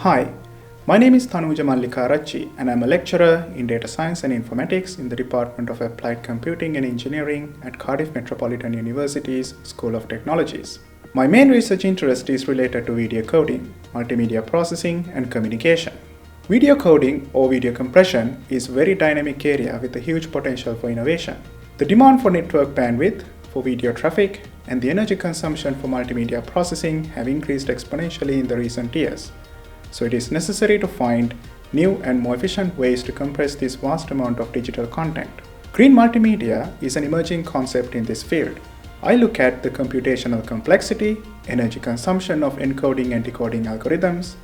Hi, my name is Thanuja Mallikarachchi and I'm a lecturer in data science and informatics in the Department of Applied Computing and Engineering at Cardiff Metropolitan University's School of Technologies. My main research interest is related to video coding, multimedia processing and communication. Video coding or video compression is a very dynamic area with a huge potential for innovation. The demand for network bandwidth, for video traffic, and the energy consumption for multimedia processing have increased exponentially in the recent years. So it is necessary to find new and more efficient ways to compress this vast amount of digital content. Green multimedia is an emerging concept in this field. I look at the computational complexity, energy consumption of encoding and decoding algorithms,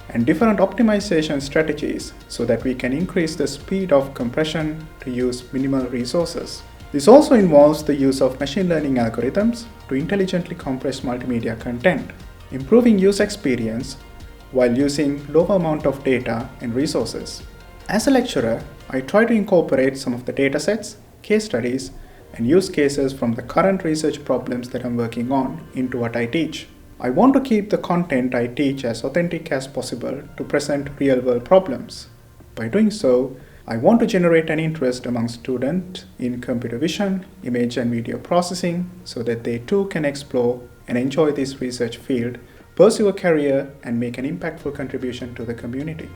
and different optimization strategies so that we can increase the speed of compression to use minimal resources. This also involves the use of machine learning algorithms to intelligently compress multimedia content, improving user experience while using lower amount of data and resources. As a lecturer, I try to incorporate some of the datasets, case studies, and use cases from the current research problems that I'm working on into what I teach. I want to keep the content I teach as authentic as possible to present real-world problems. By doing so, I want to generate an interest among students in computer vision, image and video processing so that they too can explore and enjoy this research field, pursue a career, and make an impactful contribution to the community.